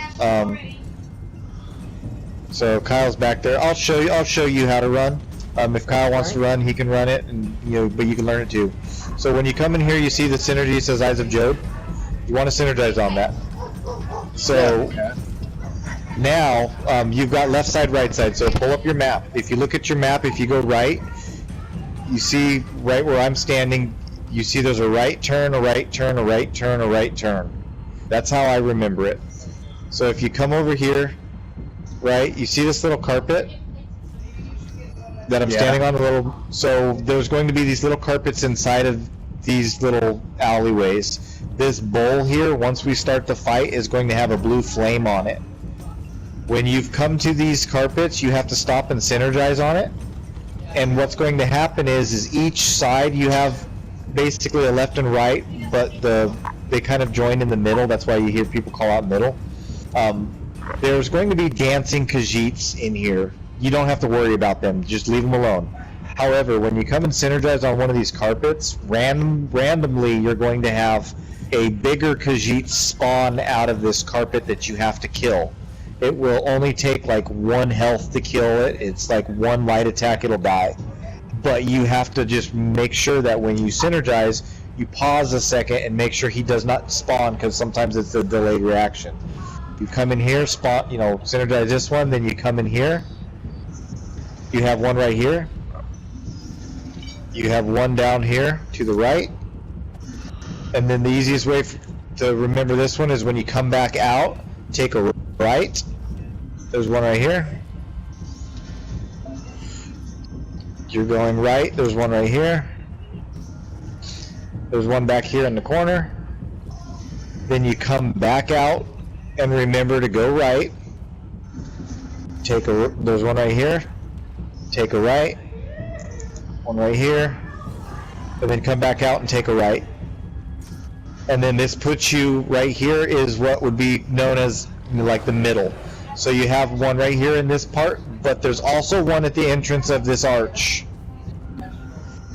So Kyle's back there. I'll show you how to run. If Kyle wants to run, he can run it, and but you can learn it too. So when you come in here, you see the synergy. It says Eyes of Job. You want to synergize on that. So now you've got left side, right side. So pull up your map. If you look at your map, if you go right, you see right where I'm standing. You see there's a right turn, a right turn, a right turn, a right turn. That's how I remember it. So if you come over here, right, you see this little carpet that I'm standing on? So there's going to be these little carpets inside of these little alleyways. This bowl here, once we start the fight, is going to have a blue flame on it. When you've come to these carpets, you have to stop and synergize on it. And what's going to happen is each side you have basically a left and right, but they kind of join in the middle. That's why you hear people call out middle. There's going to be dancing Khajiits in here. You don't have to worry about them. Just leave them alone. However, when you come and synergize on one of these carpets, randomly you're going to have a bigger Khajiit spawn out of this carpet that you have to kill. It will only take like 1 health to kill it. It's like 1 light attack, it'll die. But you have to just make sure that when you synergize, you pause a second and make sure he does not spawn, because sometimes it's a delayed reaction. You come in here, spot, synergize this one, then you come in here. You have one right here. You have one down here to the right. And then the easiest way to remember this one is when you come back out, take a right. There's one right here. You're going right, there's one right here. There's one back here in the corner. Then you come back out and remember to go right. There's one right here. Take a right. One right here. And then come back out and take a right. And then this puts you right here is what would be known as like the middle. So you have one right here in this part, but there's also one at the entrance of this arch.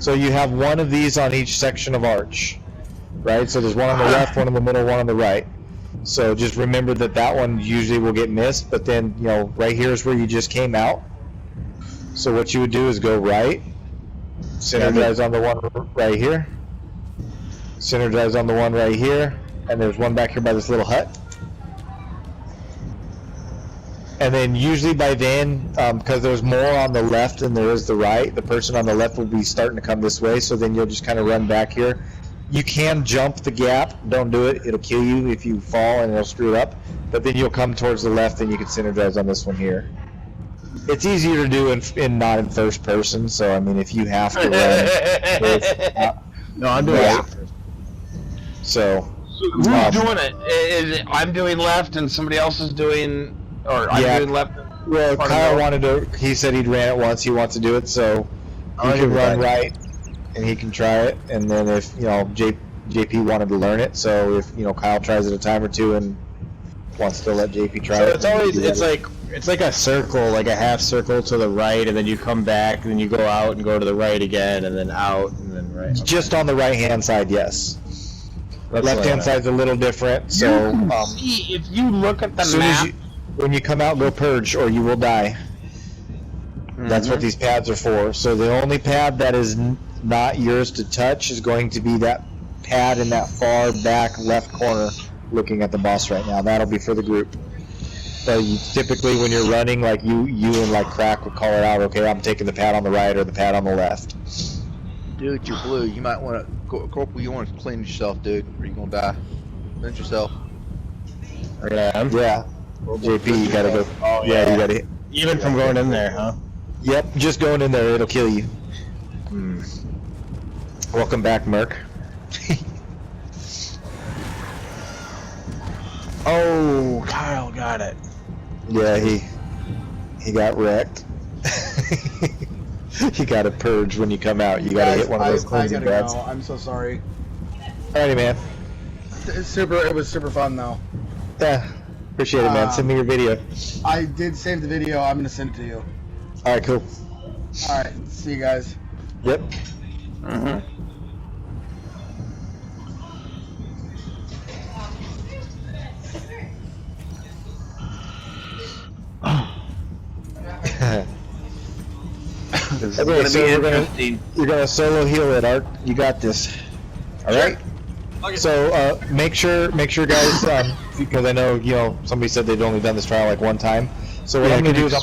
So you have one of these on each section of arch, right? So there's one on the left, one in the middle, one on the right. So just remember that one usually will get missed, but then, right here is where you just came out. So what you would do is go right, synergize on the one right here, synergize on the one right here, and there's one back here by this little hut. And then usually by then, because there's more on the left than there is the right, the person on the left will be starting to come this way, so then you'll just kind of run back here. You can jump the gap, don't do it, it'll kill you if you fall and it'll screw it up, but then you'll come towards the left and you can synergize on this one here. It's easier to do not in first person, so I mean if you have to run, no, I'm doing it. So who's doing it? Is it I'm doing left and somebody else is doing, or I'm doing left? Well, Kyle he said he'd ran it once, he wants to do it, so he can run right and he can try it, and then if JP wanted to learn it, so if Kyle tries it a time or two and wants to let JP try it. So it's like a circle, like a half circle to the right, and then you come back, and then you go out and go to the right again, and then out, and then right. Okay. Just on the right hand side, yes. Left hand side's a little different, so if you look at the map, when you come out, go purge, or you will die. That's what these pads are for. So the only pad that is not yours to touch is going to be that pad in that far back left corner looking at the boss right now. That'll be for the group. So typically when you're running, like you and like Crack would call it out, okay, I'm taking the pad on the right or the pad on the left. Dude, you're blue. You might want to, Corporal, you want to clean yourself, dude, or you're going to die. Cleanse yourself. Yeah. JP, you gotta go. Oh, yeah, you gotta. Even from going in there, huh? Yep, just going in there, it'll kill you. Welcome back, Merc. Oh, Kyle got it. Yeah, he got wrecked. You gotta purge when you come out. You gotta hit one of those cleansing pads. I'm so sorry. Alrighty, man. It was super fun though. Yeah, appreciate it, man. Send me your video. I did save the video. I'm gonna send it to you. Alright, cool. Alright, see you guys. Yep. Okay, so you're gonna solo heal it, Art. You got this. All right. Okay. So make sure, guys, because I know somebody said they'd only done this trial like one time. So what I'm gonna do is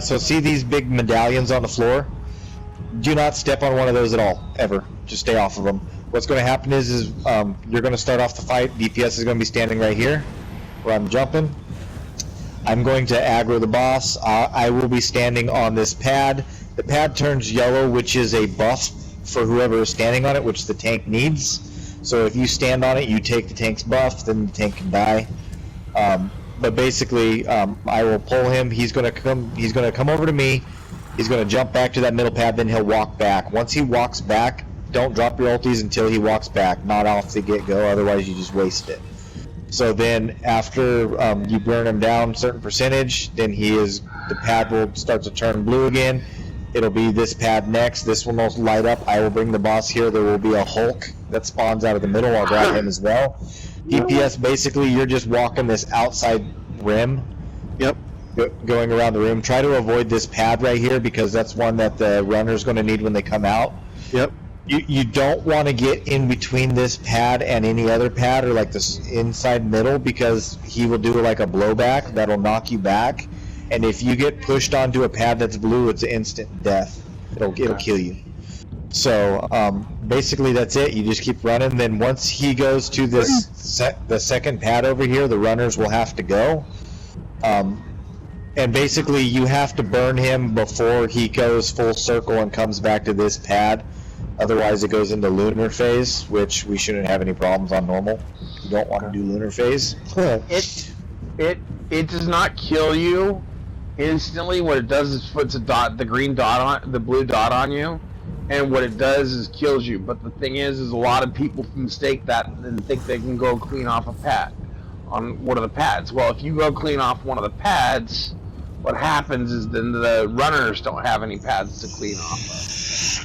so see these big medallions on the floor. Do not step on one of those at all, ever. Just stay off of them. What's going to happen is you're going to start off the fight. DPS is going to be standing right here, where I'm jumping. I'm going to aggro the boss. I will be standing on this pad. The pad turns yellow, which is a buff for whoever is standing on it, which the tank needs. So if you stand on it, you take the tank's buff, then the tank can die. But basically, I will pull him. He's going to come over to me. He's going to jump back to that middle pad, then he'll walk back. Once he walks back, don't drop your ultis until he walks back. Not off the get-go, otherwise you just waste it. So then after you burn him down a certain percentage, then the pad will start to turn blue again. It'll be this pad next. This will most light up. I will bring the boss here. There will be a Hulk that spawns out of the middle. I'll grab him as well. DPS, basically, you're just walking this outside rim. Yep. Going around the room. Try to avoid this pad right here because that's one that the runner's going to need when they come out. Yep. You don't want to get in between this pad and any other pad, or like this inside middle, because he will do like a blowback that'll knock you back. And if you get pushed onto a pad that's blue, it's an instant death. It'll kill you. So basically that's it. You just keep running. Then once he goes to this the second pad over here, the runners will have to go. And basically you have to burn him before he goes full circle and comes back to this pad. Otherwise it goes into lunar phase, which we shouldn't have any problems on normal. You don't want to do lunar phase. It does not kill you instantly. What it does is puts the green dot on the blue dot on you, and what it does is kills you. But the thing is a lot of people mistake that and think they can go clean off a pad on one of the pads. Well, if you go clean off one of the pads, what happens is then the runners don't have any pads to clean off of.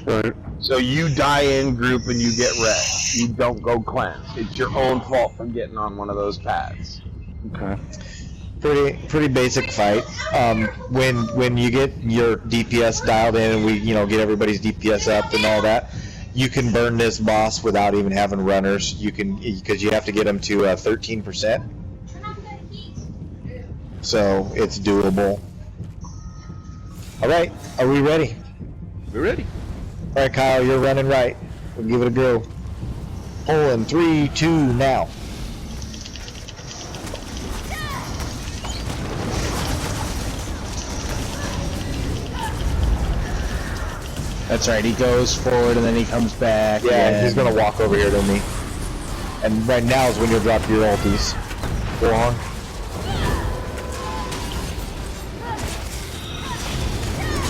Right. So you die in group and you get red. You don't go cleanse. It's your own fault for getting on one of those pads. Okay. Pretty basic fight. When you get your DPS dialed in and we get everybody's DPS up and all that, you can burn this boss without even having runners. You can, because you have to get them to 13%. So it's doable. All right, are we ready? We're ready. All right, Kyle, you're running right. We'll give it a go. Pull in 3, 2, now. That's right, he goes forward and then he comes back. Yeah, he's gonna walk over here to me. And right now is when you'll drop your ulties. Go on.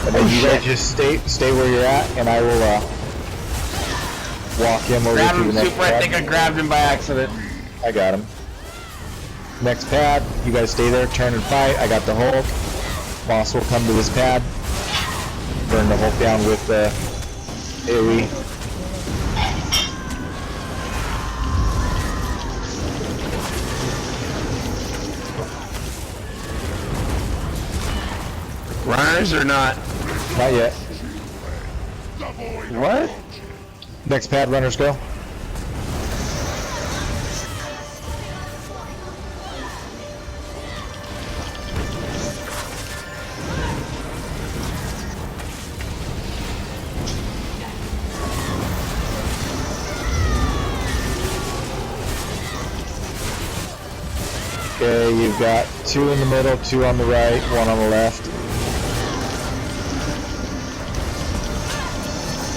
And then you guys just stay where you're at, and I will walk him over to the next pad. I think I grabbed him by accident. I got him. Next pad, you guys stay there, turn and fight. I got the Hulk. Boss will come to this pad. Burn the Hulk down with the AoE. Runners or not? Not yet. What? Next pad, runners go. Okay, you've got 2 in the middle, 2 on the right, 1 on the left.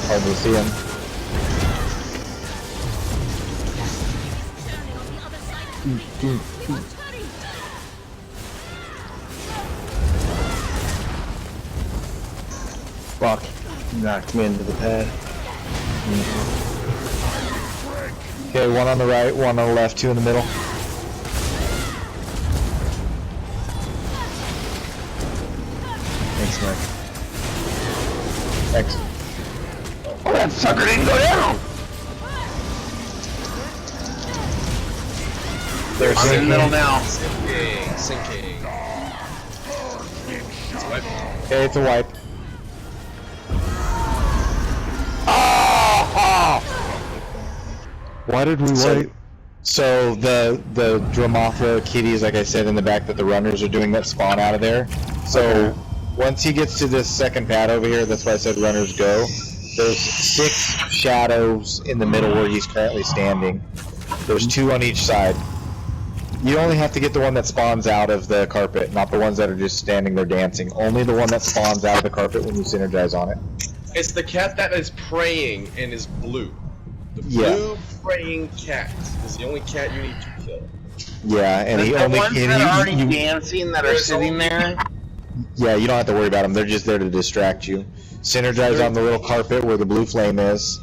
Hard to see him. Fuck. Knocked me into the pad. Okay, 1 on the right, 1 on the left, 2 in the middle. Thanks, Mike. Thanks. Oh, that sucker didn't go down! There's I'm in the middle now. Sinking. It's a wipe. Okay, it's a wipe. Why did we wait? So the Dromothra kitties, like I said, in the back that the runners are doing that spawn out of there. So once he gets to this second pad over here, that's why I said runners go. There's 6 shadows in the middle where he's currently standing. There's 2 on each side. You only have to get the one that spawns out of the carpet, not the ones that are just standing there dancing. Only the one that spawns out of the carpet when you synergize on it. It's the cat that is praying and is blue. The blue praying cat is the only cat you need to kill. Yeah, and he the only ones that are already dancing that are sitting there. Yeah, you don't have to worry about them. They're just there to distract you. Synergize on the little carpet where the blue flame is.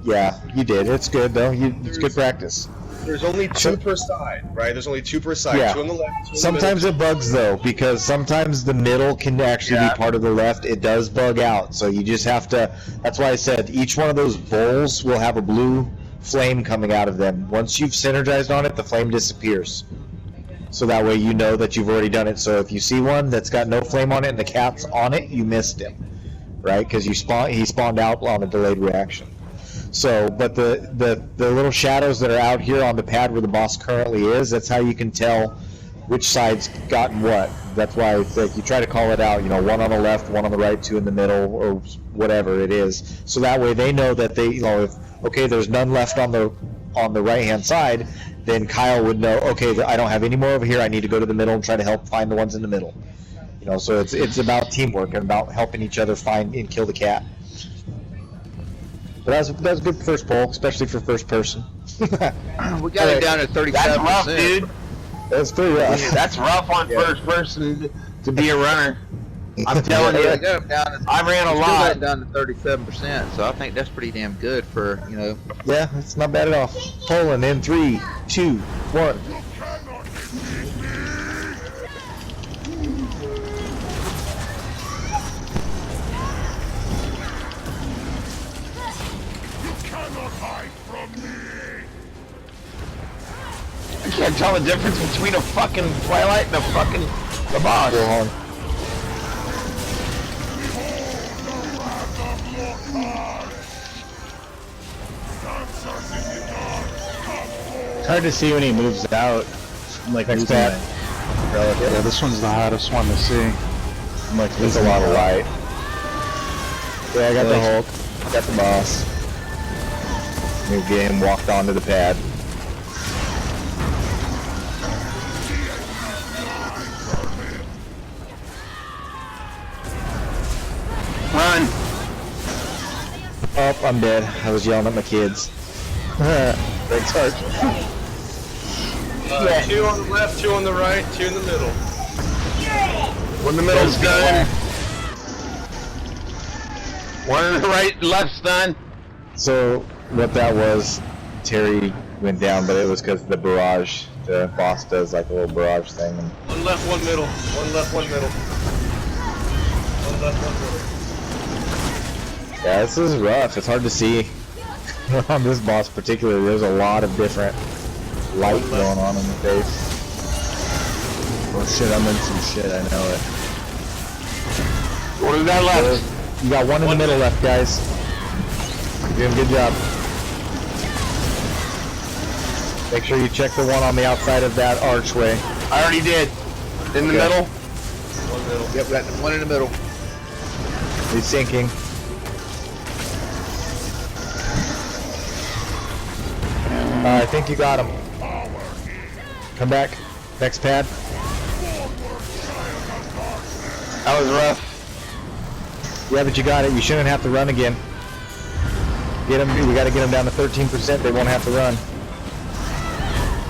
Yeah, you did. It's good though. It's good practice. There's only 2 per side, right? There's only 2 per side. Yeah. 2 on the left, 2 on the Sometimes middle. it bugs though, because sometimes the middle can actually be part of the left. It does bug out, so you just have to. That's why I said each one of those bowls will have a blue flame coming out of them. Once you've synergized on it, the flame disappears. So that way you know that you've already done it. So if you see one that's got no flame on it and the cat's on it, you missed him, right? Because he spawned out on a delayed reaction. So, but the little shadows that are out here on the pad where the boss currently is, that's how you can tell which side's gotten what. That's why like, you try to call it out, you know, one on the left, one on the right, two in the middle, or whatever it is. So that way they know that they, you know, if, okay, there's none left on the right-hand side, then Kyle would know, okay, I don't have any more over here, I need to go to the middle and try to help find the ones in the middle. You know, so it's about teamwork and about helping each other find and kill the cat. But that's a good first poll, especially for first person. We got it down to 37%. That's rough, dude. That's pretty rough. That's rough on first person to be a runner. I'm telling you, I ran a lot. Got it down to 37%, so I think that's pretty damn good for, you know. Yeah, it's not bad at all. Polling in 3, 2, 1. I can't tell the difference between a fucking Twilight and the boss. Go on. It's hard to see when he moves out. I'm like Next losing pad. my relative. Yeah, this one's the hottest one to see. I'm like There's a losing lot my of light. Yeah, I got the Really? Hulk. I got the boss. Let me get him walked onto the pad. Run! Oh, I'm dead. I was yelling at my kids. Thanks, Arch. 2 on the left, 2 on the right, 2 in the middle. One in the middle's done. One in the right, left's done. So, what that was, Terry went down, but it was because the barrage, the boss does like a little barrage thing. And 1 left, 1 middle. 1 left, 1 middle. 1 left, 1 middle. yeah, this is rough. It's hard to see on this boss particularly. There's a lot of different light going on in the face. Oh shit, I'm in some shit, I know it. What do we got left? You got one in the middle left, guys. You're doing a good job. Make sure you check the one on the outside of that archway. I already did. In the middle? 1 middle. Yep, got one in the middle. He's sinking. I think you got him. Come back. Next pad. That was rough. Yeah, but you got it. You shouldn't have to run again. Get them. We got to get them down to 13%. They won't have to run.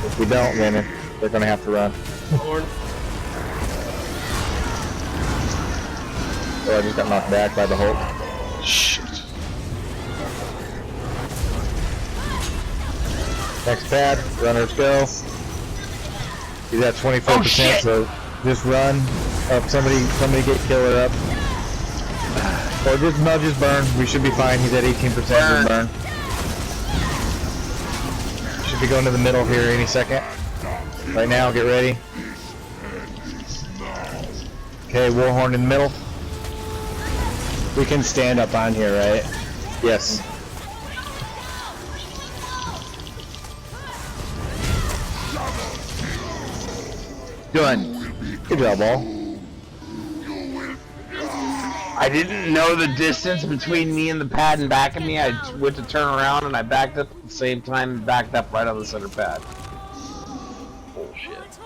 If we don't, then they're going to have to run. Horn. Oh, I just got knocked back by the Hulk. Shit. Next pad. Runners go. He's at 24%, Oh, shit. so just run. Up. Somebody get killer up. Or just burn. We should be fine. He's at 18%. Just burn. Should be going to the middle here any second. Right now, get ready. Okay, Warhorn in the middle. We can stand up on here, right? Yes. Done. Good job, all. I didn't know the distance between me and the pad and back of me. I went to turn around and I backed up at the same time and backed up right on the center pad. Bullshit.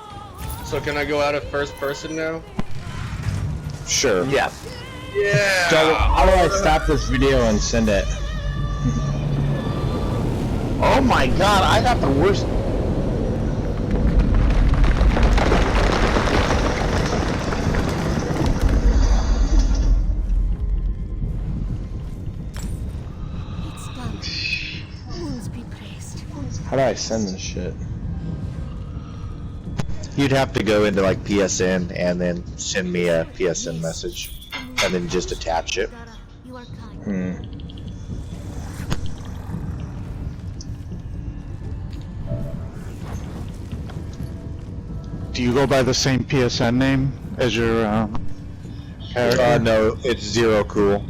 So can I go out of first person now? Sure. Yeah. Yeah! So, how do I stop this video and send it? Oh my god, I got the worst. It's done. Wounds be praised. How do I send this shit? You'd have to go into like PSN and then send me a PSN message and then just attach it. You are kind. Do you go by the same PSN name as your character? No, it's Zero Cool.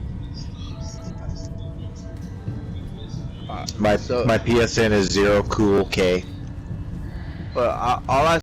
My PSN is 0 cool K. But all I